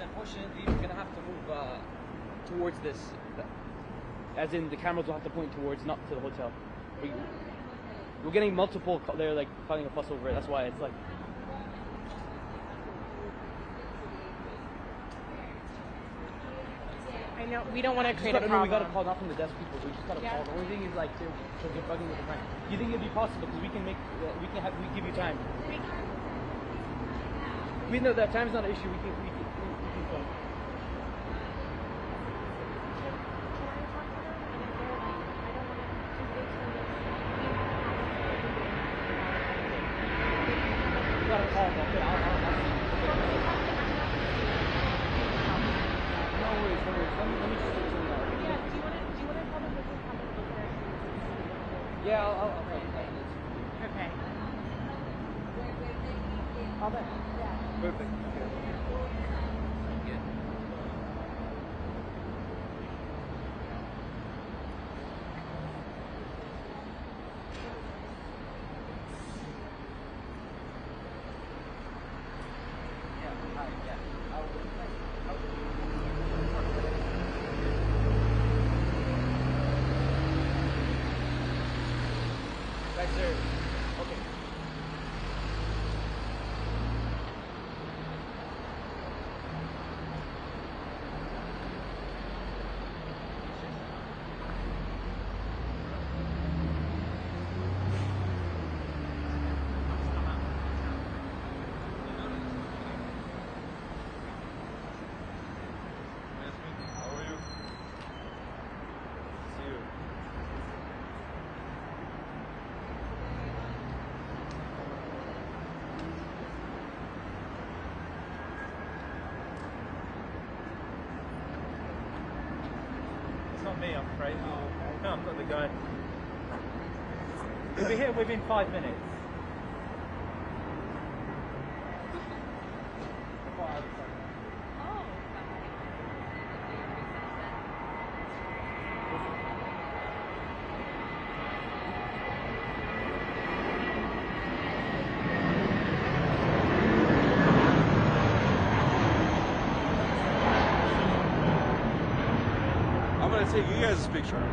unfortunately, we're gonna have to move towards this, as in the cameras will have to point towards, not to the hotel. We're getting multiple. They're like fighting a fuss over it. That's why it's like. I know we don't want to create a problem. No, we gotta call, not from the desk people. We just gotta call. The only thing is like they're bugging with the time. Do you think it'd be possible? Because we can give you time. We know that time's not an issue. We can call. We gotta call. Okay, I'll no worries. Let me just do that. Yeah. Do you want to call the business conference before? Yeah, I'll Okay. All that. Yeah. Perfect. Good. Right, sir. Okay. How are you? See you. It's not me, I'm afraid. No, I'm not the guy. We'll be here within 5 minutes. I'm gonna take you guys' picture.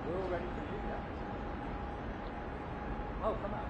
We're all ready for you, yeah? Oh, come out.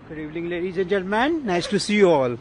Good evening, ladies and gentlemen. Nice to see you all.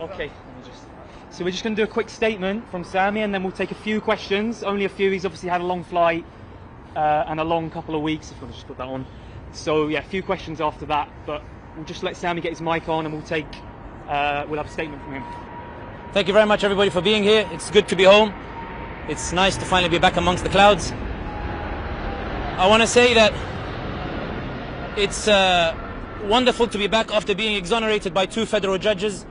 Okay, so we're just going to do a quick statement from Sami and then we'll take a few questions, only a few. He's obviously had a long flight and a long couple of weeks, if you want to just put that on. So yeah, a few questions after that, but we'll just let Sami get his mic on and we'll have a statement from him. Thank you very much, everybody, for being here. It's good to be home. It's nice to finally be back amongst the clouds. I want to say that it's wonderful to be back after being exonerated by 2 federal judges,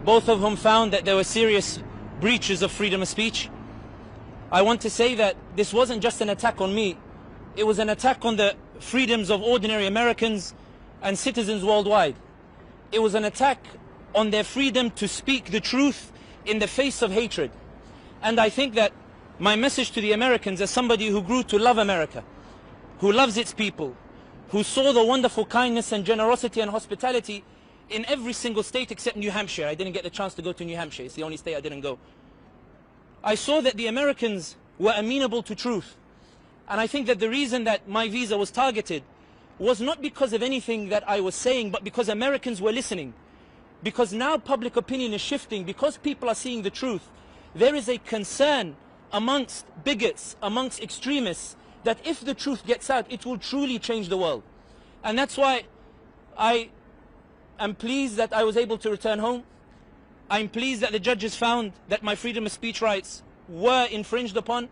both of whom found that there were serious breaches of freedom of speech. I want to say that this wasn't just an attack on me. It was an attack on the freedoms of ordinary Americans and citizens worldwide. It was an attack on their freedom to speak the truth in the face of hatred. And I think that my message to the Americans, as somebody who grew to love America, who loves its people, who saw the wonderful kindness and generosity and hospitality in every single state except New Hampshire. I didn't get the chance to go to New Hampshire. It's the only state I didn't go. I saw that the Americans were amenable to truth. And I think that the reason that my visa was targeted was not because of anything that I was saying, but because Americans were listening. Because now public opinion is shifting, because people are seeing the truth. There is a concern amongst bigots, amongst extremists, that if the truth gets out, it will truly change the world. And that's why I am pleased that I was able to return home. I'm pleased that the judges found that my freedom of speech rights were infringed upon.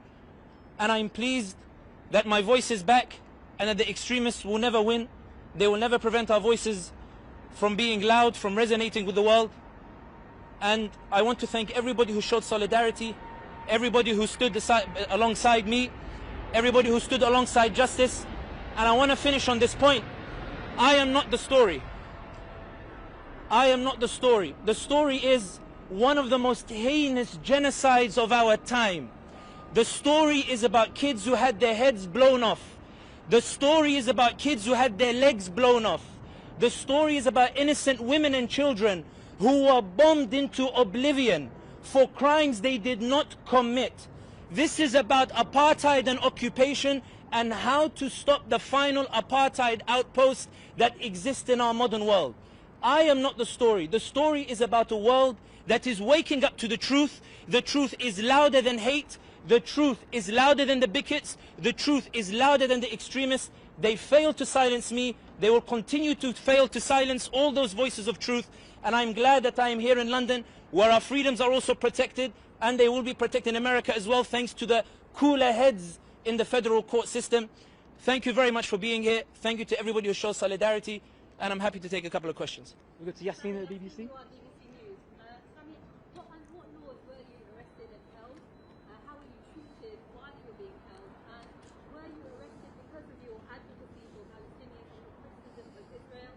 And I'm pleased that my voice is back and that the extremists will never win. They will never prevent our voices from being loud, from resonating with the world. And I want to thank everybody who showed solidarity, everybody who stood alongside me, everybody who stood alongside justice. And I want to finish on this point. I am not the story. I am not the story. The story is one of the most heinous genocides of our time. The story is about kids who had their heads blown off. The story is about kids who had their legs blown off. The story is about innocent women and children who were bombed into oblivion for crimes they did not commit. This is about apartheid and occupation and how to stop the final apartheid outpost that exists in our modern world. I am not the story. The story is about a world that is waking up to the truth. The truth is louder than hate. The truth is louder than the bigots. The truth is louder than the extremists. They failed to silence me. They will continue to fail to silence all those voices of truth. And I'm glad that I am here in London, where our freedoms are also protected, and they will be protected in America as well, thanks to the cooler heads in the federal court system. Thank you very much for being here. Thank you to everybody who shows solidarity, and I'm happy to take a couple of questions. We go to Yasmin at the BBC. Sami, what laws were you arrested and held? How were you treated while you were being held? And were you arrested because of your advocacy for Palestinians and the criticism of Israel?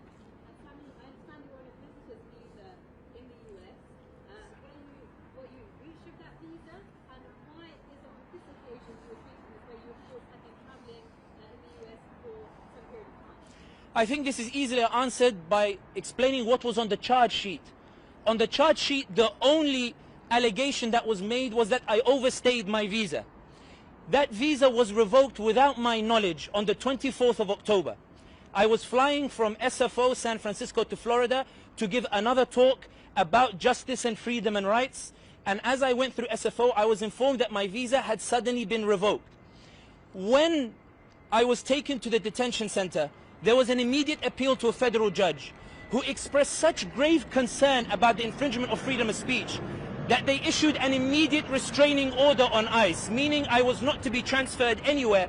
And Sami, I understand you were on a visitor's visa in the US. Were you breached of that visa? And why is on this occasion you were treated this way? You, of course, had been traveling in the US for some period of time. I think this is easily answered by explaining what was on the charge sheet. On the charge sheet, the only allegation that was made was that I overstayed my visa. That visa was revoked without my knowledge on the 24th of October. I was flying from SFO, San Francisco, to Florida to give another talk about justice and freedom and rights. And as I went through SFO, I was informed that my visa had suddenly been revoked. When I was taken to the detention center, there was an immediate appeal to a federal judge who expressed such grave concern about the infringement of freedom of speech that they issued an immediate restraining order on ICE, meaning I was not to be transferred anywhere.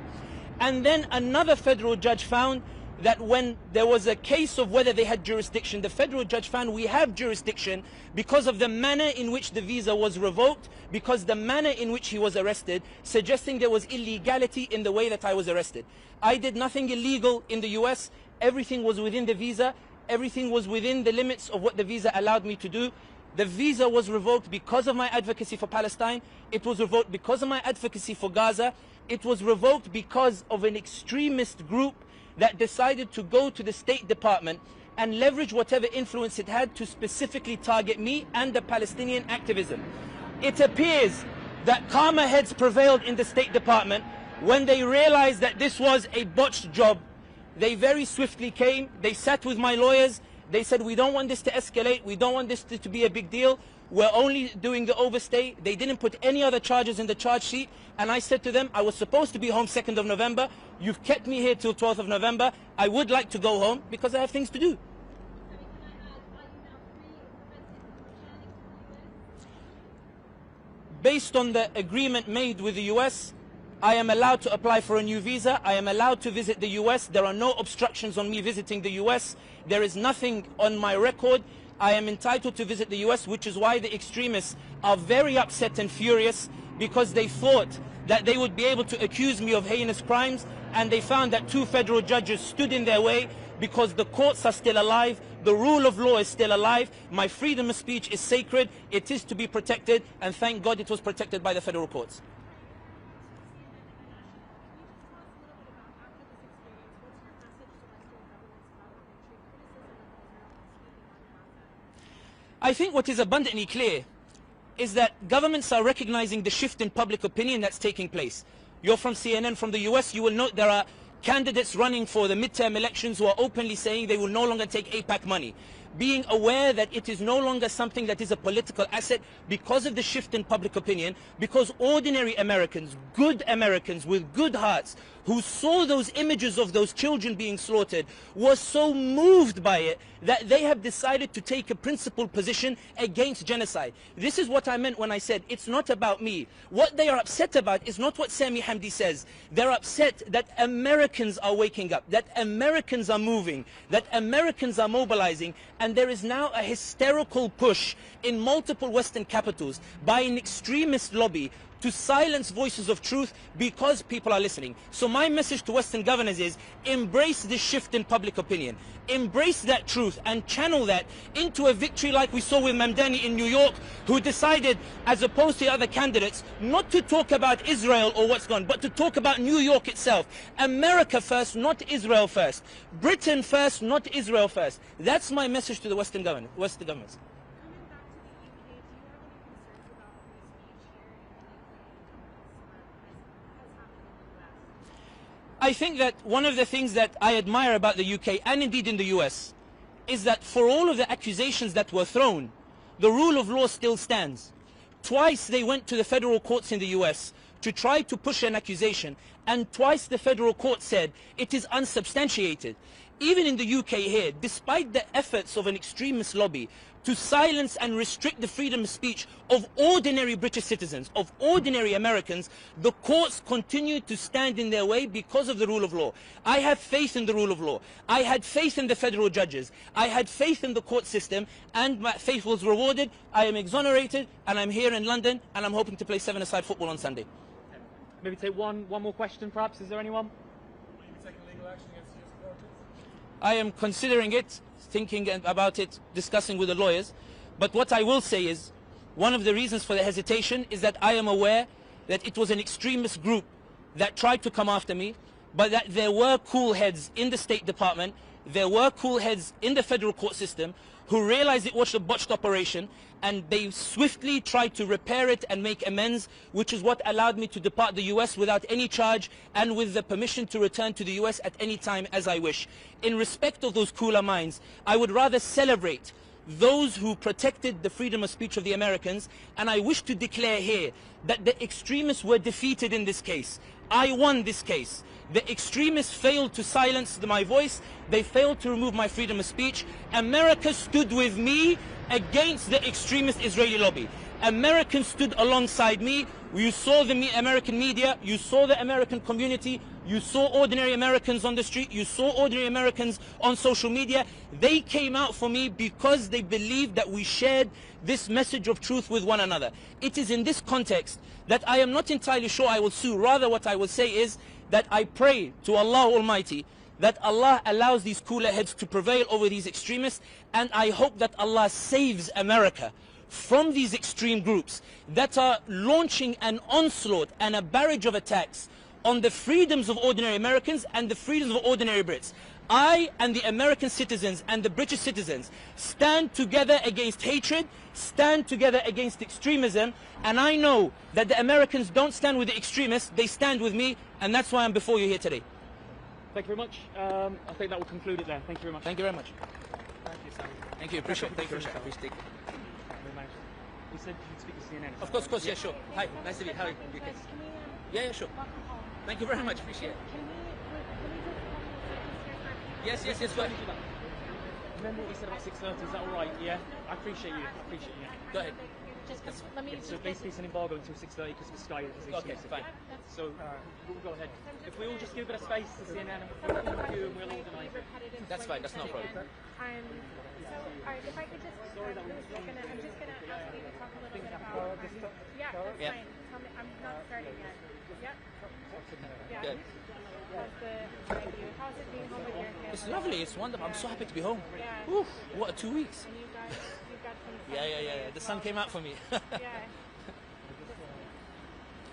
And then another federal judge found that when there was a case of whether they had jurisdiction, the federal judge found we have jurisdiction because of the manner in which the visa was revoked, because the manner in which he was arrested, suggesting there was illegality in the way that I was arrested. I did nothing illegal in the US. Everything was within the visa. Everything was within the limits of what the visa allowed me to do. The visa was revoked because of my advocacy for Palestine. It was revoked because of my advocacy for Gaza. It was revoked because of an extremist group that decided to go to the State Department and leverage whatever influence it had to specifically target me and the Palestinian activism. It appears that calmer heads prevailed in the State Department when they realized that this was a botched job. They very swiftly came, they sat with my lawyers, they said, we don't want this to escalate, we don't want this to be a big deal, we're only doing the overstay. They didn't put any other charges in the charge sheet, and I said to them, I was supposed to be home 2nd of November, you've kept me here till 12th of November, I would like to go home because I have things to do. Based on the agreement made with the US, I am allowed to apply for a new visa. I am allowed to visit the US. There are no obstructions on me visiting the US. There is nothing on my record. I am entitled to visit the US, which is why the extremists are very upset and furious, because they thought that they would be able to accuse me of heinous crimes, and they found that 2 federal judges stood in their way because the courts are still alive, the rule of law is still alive, my freedom of speech is sacred, it is to be protected, and thank God it was protected by the federal courts. I think what is abundantly clear is that governments are recognizing the shift in public opinion that's taking place. You're from CNN from the US, you will note there are candidates running for the midterm elections who are openly saying they will no longer take AIPAC money. Being aware that it is no longer something that is a political asset because of the shift in public opinion, because ordinary Americans, good Americans with good hearts, who saw those images of those children being slaughtered, were so moved by it that they have decided to take a principled position against genocide. This is what I meant when I said it's not about me. What they are upset about is not what Sami Hamdi says. They're upset that Americans are waking up, that Americans are moving, that Americans are mobilizing, and there is now a hysterical push in multiple Western capitals by an extremist lobby to silence voices of truth because people are listening. So my message to Western governors is, embrace this shift in public opinion. Embrace that truth and channel that into a victory like we saw with Mamdani in New York, who decided, as opposed to the other candidates, not to talk about Israel or what's gone, but to talk about New York itself. America first, not Israel first. Britain first, not Israel first. That's my message to the Western governments. Coming back to the UK, do you have any concerns about free speech here in the UK? I think that one of the things that I admire about the UK, and indeed in the US, is that for all of the accusations that were thrown, the rule of law still stands. Twice they went to the federal courts in the US to try to push an accusation, and twice the federal court said it is unsubstantiated. Even in the UK here, despite the efforts of an extremist lobby to silence and restrict the freedom of speech of ordinary British citizens, of ordinary Americans, the courts continue to stand in their way because of the rule of law. I have faith in the rule of law. I had faith in the federal judges. I had faith in the court system, and my faith was rewarded. I am exonerated, and I'm here in London, and I'm hoping to play seven-a-side football on Sunday. Maybe take one more question, perhaps. Is there anyone? Will you be taking legal action against your supporters? I am considering it, thinking about it, discussing with the lawyers. But what I will say is, one of the reasons for the hesitation is that I am aware that it was an extremist group that tried to come after me, but that there were cool heads in the State Department, there were cool heads in the federal court system who realized it was a botched operation, and they swiftly tried to repair it and make amends, which is what allowed me to depart the US without any charge and with the permission to return to the US at any time as I wish. In respect of those cooler minds, I would rather celebrate those who protected the freedom of speech of the Americans, and I wish to declare here that the extremists were defeated in this case. I won this case. The extremists failed to silence my voice. They failed to remove my freedom of speech. America stood with me against the extremist Israeli lobby. Americans stood alongside me. You saw the American media, you saw the American community, you saw ordinary Americans on the street, you saw ordinary Americans on social media. They came out for me because they believed that we shared this message of truth with one another. It is in this context that I am not entirely sure I will sue. Rather, what I will say is that I pray to Allah Almighty that Allah allows these cooler heads to prevail over these extremists, and I hope that Allah saves America from these extreme groups that are launching an onslaught and a barrage of attacks on the freedoms of ordinary Americans and the freedoms of ordinary Brits. I and the American citizens and the British citizens stand together against hatred, stand together against extremism, and I know that the Americans don't stand with the extremists, they stand with me, and that's why I'm before you here today. Thank you very much. I think that will conclude it there. Thank you very much. Thank you very much. Thank you, Sami. Thank you, appreciate it. Thank you very much. Appreciate it. You said you'd speak to CNN. Of course, yeah, sure. Hi, nice to meet you. How are you? Okay. Yeah, sure. Thank you very much. Appreciate it. Yes, go ahead. Remember what we said about 6:30? Is that all right? Yeah? I appreciate you. Go ahead. Let me So basically it's an embargo until 6:30 because of the Sky is Okay, fine. So we'll go ahead. If we all just give a bit of space to CNN and we'll organise it. That's fine, that's not a problem. Alright, if I could just, I'm just gonna ask you to talk a little bit about, yeah, that's Yeah. fine. Tell me, I'm not starting yet. Yep. Yeah. Good. How's it being home with your family? It's lovely, it's wonderful. I'm so happy to be home. Yeah. Oof, what a 2 weeks. And you've got some fun Yeah. The sun came out for me. Yeah.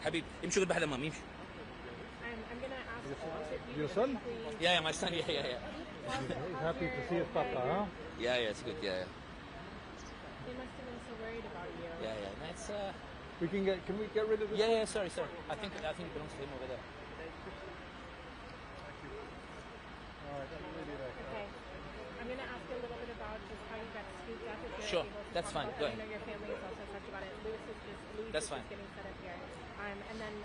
Habib, امشي قول بحدا مامي امشي. I'm gonna ask Your son? please. Yeah, my son, yeah. He's happy to see his papa, huh? Yeah, it's good, yeah. They must have been so worried about you. Yeah. That's Can we get rid of this? yeah, sorry. I think it belongs to him over there. Okay. I'm going to ask you a little bit about just how you got scooped up. If you're Sure, able to that's talk fine. about Go that. ahead. I know your family has also talked about it. Louis That's is fine. just getting set up here. And then